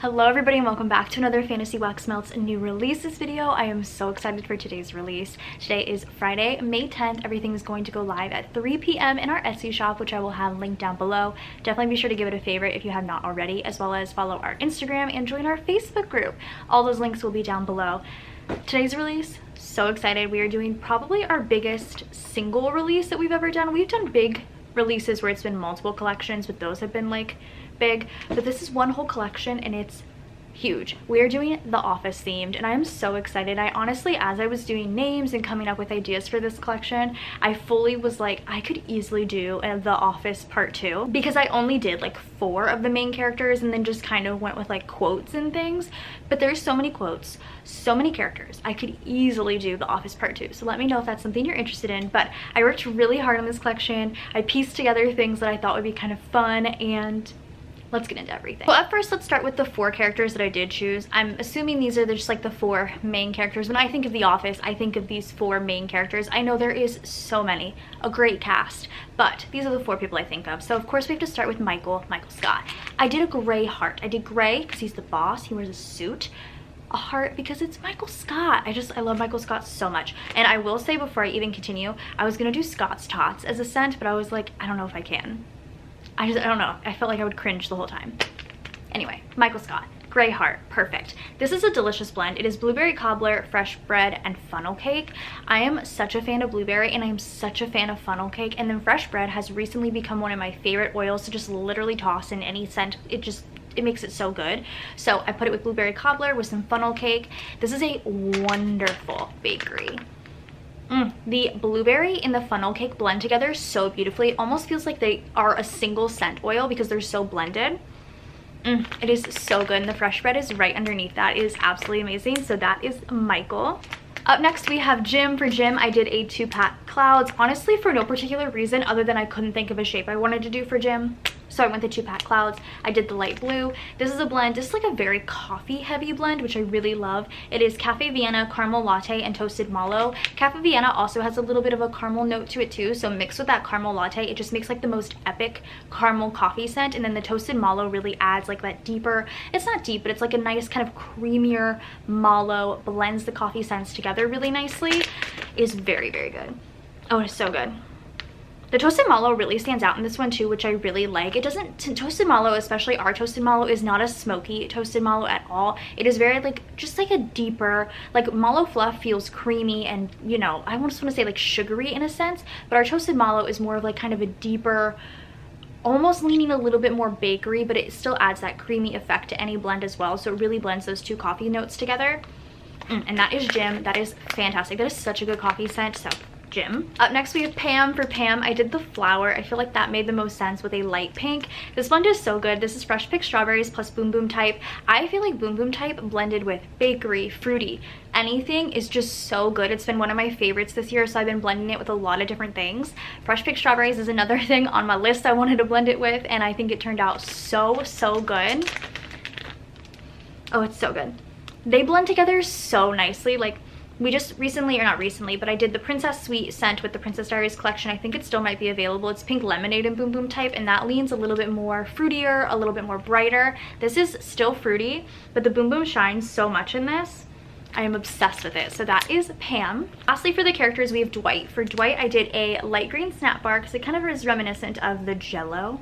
Hello everybody and welcome back to another Fantasy Wax Melts new releases video. I am so excited for today's release. Today is Friday, May 10th. Everything is going to go live at 3 p.m. in our Etsy shop, which I will have linked down below. Definitely be sure to give it a favorite if you have not already, as well as follow our Instagram and join our Facebook group. All those links will be down below. Today's release, so excited. We are doing probably our biggest single release that we've ever done. We've done big releases where it's been multiple collections, but those have been like big, but this is one whole collection and it's huge. We are doing The Office themed and I am so excited. I honestly, as I was doing names and coming up with ideas for this collection, I fully was like, I could easily do The Office part 2 because I only did like 4 of the main characters and then just kind of went with like quotes and things, but there's so many quotes, so many characters. I could easily do The Office part 2, so let me know if that's something you're interested in. But I worked really hard on this collection. I pieced together things that I thought would be kind of fun, and let's get into everything. Well, at first, let's start with the 4 characters that I did choose. I'm assuming these are just like the 4 main characters. When I think of The Office, I think of these 4 main characters. I know there is so many, a great cast, but these are the 4 people I think of. So of course we have to start with Michael Scott. I did a gray heart. I did gray because he's the boss. He wears a suit. A heart because it's Michael Scott. I love Michael Scott so much. And I will say before I even continue, I was gonna do Scott's Tots as a scent, but I was like, I don't know if I can. I don't know. I felt like I would cringe the whole time. Anyway, Michael Scott. Gray heart. Perfect. This is a delicious blend. It is blueberry cobbler, fresh bread, and funnel cake. I am such a fan of blueberry and I am such a fan of funnel cake. And then fresh bread has recently become one of my favorite oils to just literally toss in any scent. It makes it so good. So I put it with blueberry cobbler with some funnel cake. This is a wonderful bakery. The blueberry and the funnel cake blend together so beautifully. It almost feels like they are a single scent oil because they're so blended. It is so good, and the fresh bread is right underneath that. It is absolutely amazing. So that is Michael. Up next we have Jim. For Jim, I did a 2-pack clouds, honestly for no particular reason other than I couldn't think of a shape I wanted to do for Jim. So I went the 2-pack clouds. I did the light blue. This is a blend. This is like a very coffee heavy blend, which I really love. It is Cafe Vienna, caramel latte, and toasted mallow. Cafe Vienna also has a little bit of a caramel note to it too. So mixed with that caramel latte, it just makes like the most epic caramel coffee scent. And then the toasted mallow really adds like that deeper, it's not deep, but it's like a nice kind of creamier mallow, blends the coffee scents together really nicely. It is very, very good. Oh, it's so good. The toasted mallow really stands out in this one too, which I really like. It doesn't, toasted mallow, especially our toasted mallow, is not a smoky toasted mallow at all. It is very like, just like a deeper, like mallow fluff feels creamy and, you know, I just want to say like sugary in a sense, but our toasted mallow is more of like kind of a deeper, almost leaning a little bit more bakery, but it still adds that creamy effect to any blend as well. So it really blends those 2 coffee notes together. And that is Jim. That is fantastic. That is such a good coffee scent. So Jim. Up next we have Pam. For Pam, I did the flower. I feel like that made the most sense with a light pink. This blend is so good. This is fresh picked strawberries plus boom boom type. I feel like boom boom type blended with bakery, fruity, anything is just so good. It's been one of my favorites this year, so I've been blending it with a lot of different things. Fresh picked strawberries is another thing on my list I wanted to blend it with, and I think it turned out so good. Oh, it's so good. They blend together so nicely. Like, we just recently, or not recently, but I did the Princess Sweet scent with the Princess Diaries collection. I think it still might be available. It's pink lemonade and boom boom type, and that leans a little bit more fruitier, a little bit more brighter. This is still fruity, but the boom boom shines so much in this. I am obsessed with it. So that is Pam. Lastly, for the characters, we have Dwight. For Dwight, I did a light green snap bar because it kind of is reminiscent of the Jell-O,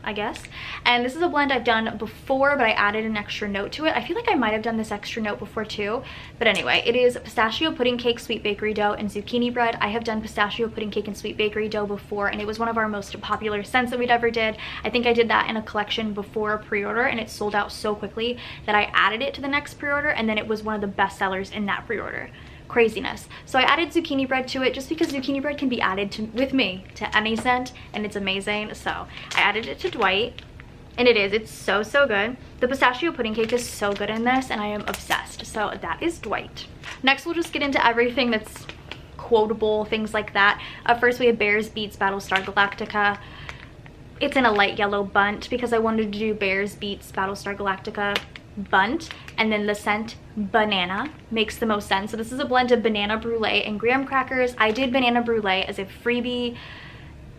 I guess. And this is a blend I've done before, but I added an extra note to it. I feel like I might have done this extra note before too. But anyway, it is pistachio pudding cake, sweet bakery dough, and zucchini bread. I have done pistachio pudding cake and sweet bakery dough before, and it was one of our most popular scents that we'd ever did. I think I did that in a collection before a pre-order, and it sold out so quickly that I added it to the next pre-order, and then it was one of the best sellers in that pre-order. Craziness. So I added zucchini bread to it just because zucchini bread can be added to, with me, to any scent, and it's amazing. So I added it to Dwight, and it's so good. The pistachio pudding cake is so good in this, and I am obsessed. So that is Dwight. Next, we'll just get into everything that's quotable, things like that. First, we have Bears Beats Battlestar Galactica. It's in a light yellow bunt because I wanted to do Bears Beats Battlestar Galactica bunt, and then the scent banana makes the most sense. So this is a blend of banana brulee and graham crackers. I did banana brulee as a freebie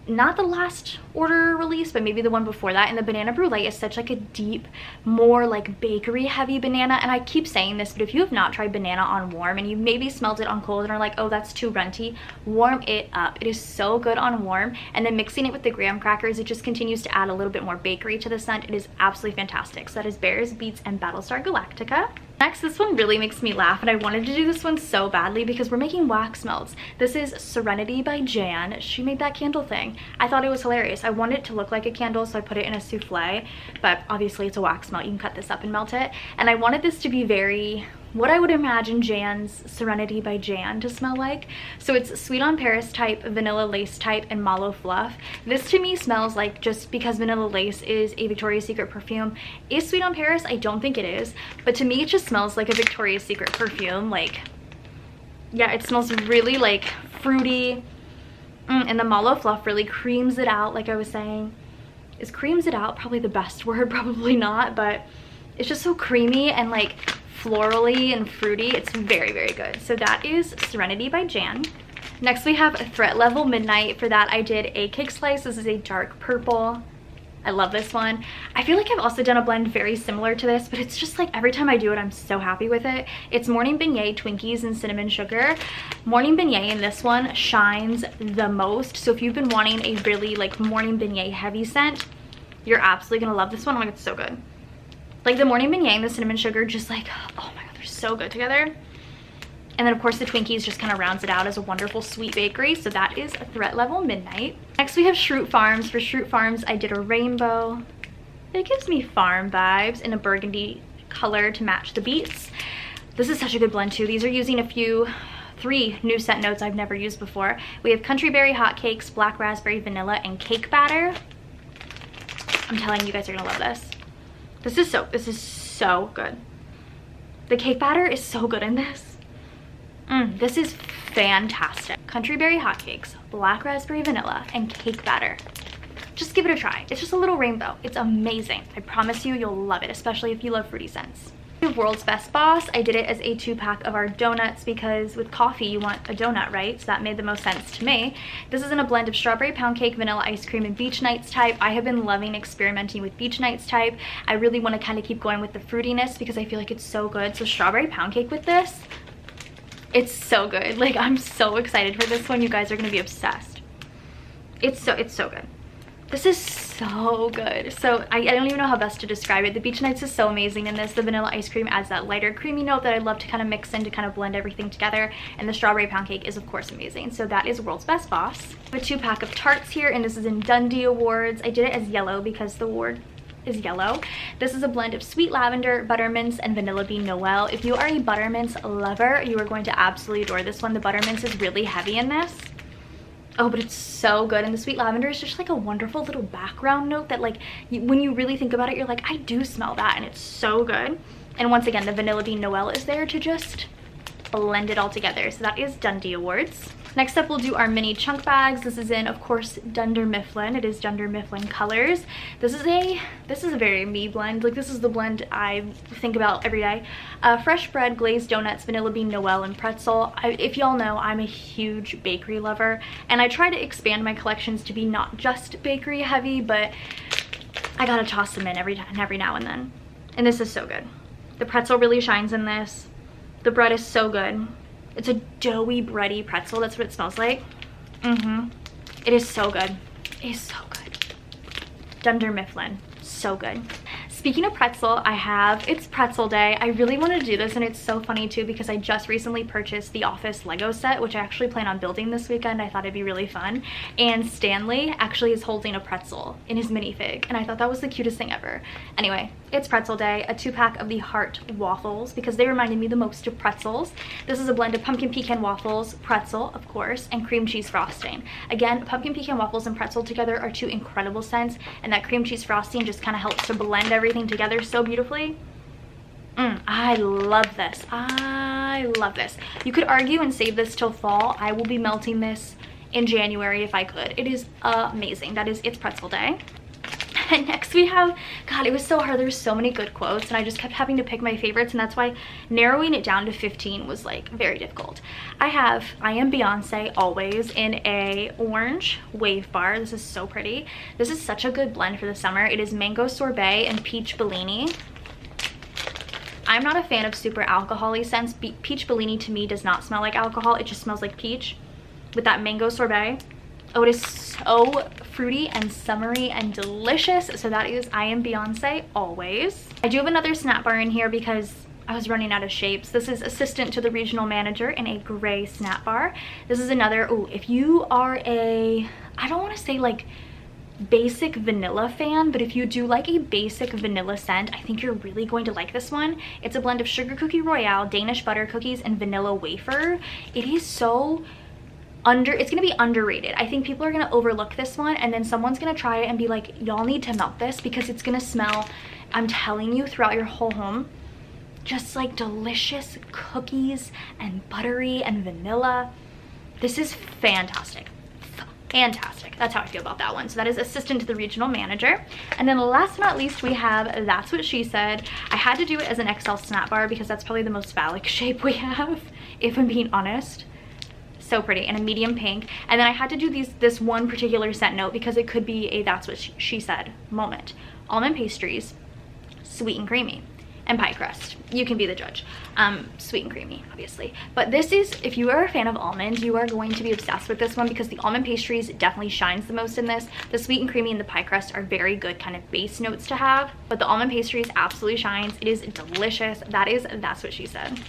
not the last order release, but maybe the one before that. And the banana brulee is such like a deep, more like bakery heavy banana. And I keep saying this, but if you have not tried banana on warm and you maybe smelled it on cold and are like, oh, that's too runty, warm it up. It is so good on warm. And then mixing it with the graham crackers, it just continues to add a little bit more bakery to the scent. It is absolutely fantastic. So that is Bears, Beets, and Battlestar Galactica. Next, this one really makes me laugh, and I wanted to do this one so badly because we're making wax melts. This is Serenity by Jan. She made that candle thing. I thought it was hilarious. I wanted it to look like a candle, so I put it in a souffle, but obviously it's a wax melt. You can cut this up and melt it. And I wanted this to be very, what I would imagine Jan's Serenity by Jan to smell like. So it's Sweet on Paris type, Vanilla Lace type, and Mallow Fluff. This to me smells like, just because Vanilla Lace is a Victoria's Secret perfume, is Sweet on Paris? I don't think it is, but to me it just smells like a Victoria's Secret perfume. Like, yeah, it smells really like fruity, and the Mallow Fluff really creams it out. Like I was saying, is creams it out probably the best word? Probably not, but it's just so creamy and like florally and fruity. It's very, very good. So that is Serenity by Jan. Next we have Threat Level Midnight. For that I did a cake slice. This is a dark purple. I love this one. I feel like I've also done a blend very similar to this, but it's just like every time I do it, I'm so happy with it. It's Morning Beignet, Twinkies, and Cinnamon Sugar. Morning Beignet in this one shines the most. So if you've been wanting a really like Morning Beignet heavy scent, you're absolutely gonna love this one. Oh my god, it's so good. Like the Morning Beignet and the Cinnamon Sugar just like, oh my god, they're so good together. And then of course the Twinkies just kind of rounds it out as a wonderful sweet bakery. So that is Threat Level Midnight. Next we have Schrute Farms. For Schrute Farms I did a rainbow. It gives me farm vibes in a burgundy color to match the beets. This is such a good blend too. These are using three new scent notes I've never used before. We have Country Berry Hotcakes, Black Raspberry Vanilla, and Cake Batter. I'm telling you, you guys are gonna love this. This is so good. The cake batter is so good in this. This is fantastic. Country Berry Hotcakes, Black Raspberry Vanilla, and Cake Batter. Just give it a try. It's just a little rainbow. It's amazing. I promise you, you'll love it, especially if you love fruity scents. World's Best Boss. I did it as a 2-pack of our donuts because with coffee you want a donut, right? So that made the most sense to me. This is in a blend of strawberry pound cake, vanilla ice cream, and beach nights type. I have been loving experimenting with beach nights type. I really want to kind of keep going with the fruitiness because I feel like it's so good. So strawberry pound cake with this, it's so good. Like, I'm so excited for this one. You guys are going to be obsessed. It's so good. This is so good. So I don't even know how best to describe it. The Beach Nights is so amazing in this. The vanilla ice cream adds that lighter creamy note that I love to kind of mix in to kind of blend everything together. And the strawberry pound cake is of course amazing. So that is World's Best Boss. I have a 2-pack of tarts here, and this is in Dundee Awards. I did it as yellow because the award is yellow. This is a blend of sweet lavender, buttermints, and vanilla bean noel. If you are a buttermints lover, you are going to absolutely adore this one. The buttermints is really heavy in this. Oh, but it's so good. And the sweet lavender is just like a wonderful little background note that, like, when you really think about it, you're like, I do smell that, and it's so good. And once again, the vanilla bean noel is there to just blend it all together. So that is Dundee Awards. Next up, we'll do our mini chunk bags. This is in, of course, Dunder Mifflin. It is Dunder Mifflin colors. This is a very me blend. Like, this is the blend I think about every day. Fresh bread, glazed donuts, vanilla bean noel, and pretzel. If y'all know, I'm a huge bakery lover, and I try to expand my collections to be not just bakery heavy, but I gotta toss them in every now and then. And this is so good. The pretzel really shines in this. The bread is so good. It's a doughy, bready pretzel. That's what it smells like. It is so good. It is so good. Dunder Mifflin. So good. Speaking of pretzel, it's pretzel day. I really wanted to do this, and it's so funny too because I just recently purchased the Office Lego set, which I actually plan on building this weekend. I thought it'd be really fun. And Stanley actually is holding a pretzel in his minifig, and I thought that was the cutest thing ever. Anyway, it's pretzel day. A 2-pack of the Heart waffles because they reminded me the most of pretzels. This is a blend of pumpkin pecan waffles, pretzel, of course, and cream cheese frosting. Again, pumpkin pecan waffles and pretzel together are 2 incredible scents, and that cream cheese frosting just kind of helps to blend everything together so beautifully. I love this. I love this. You could argue and save this till fall. I will be melting this in January if I could. It is amazing. That is It's Pretzel Day. And next we have, God, it was so hard. There's so many good quotes and I just kept having to pick my favorites, and that's why narrowing it down to 15 was like very difficult. I have I Am Beyonce Always in a orange wave bar. This is so pretty. This is such a good blend for the summer. It is mango sorbet and peach Bellini. I'm not a fan of super alcohol-y scents. Peach Bellini to me does not smell like alcohol. It just smells like peach with that mango sorbet. Oh, it is so fruity and summery and delicious. So that is I Am Beyonce Always. I do have another snap bar in here because I was running out of shapes. This is Assistant to the Regional Manager in a gray snap bar. This is another, oh, if you are a, I don't want to say like basic vanilla fan, but if you do like a basic vanilla scent, I think you're really going to like this one. It's a blend of Sugar Cookie Royale, Danish butter cookies, and vanilla wafer. It is so it's gonna be underrated. I think people are gonna overlook this one, and then someone's gonna try it and be like, y'all need to melt this because it's gonna smell, I'm telling you, throughout your whole home, just like delicious cookies and buttery and vanilla. This is fantastic. Fantastic. That's how I feel about that one. So that is Assistant to the Regional Manager. And then last but not least, we have That's What She Said. I had to do it as an XL snap bar because that's probably the most phallic shape we have, if I'm being honest. So pretty, and a medium pink. And then I had to do this one particular scent note because it could be a That's What She Said moment. Almond pastries, sweet and creamy, and pie crust. You can be the judge. Sweet and creamy, obviously. But this is, if you are a fan of almond, you are going to be obsessed with this one because the almond pastries definitely shines the most in this. The sweet and creamy and the pie crust are very good kind of base notes to have, but the almond pastries absolutely shines. It is delicious. That is That's What She Said.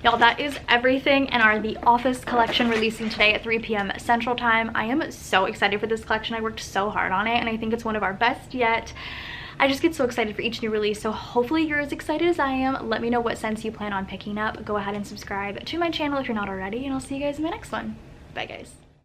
Y'all, that is everything in our The Office collection releasing today at 3 p.m. Central Time. I am so excited for this collection. I worked so hard on it, and I think it's one of our best yet. I just get so excited for each new release, so hopefully you're as excited as I am. Let me know what scents you plan on picking up. Go ahead and subscribe to my channel if you're not already, and I'll see you guys in the next one. Bye, guys.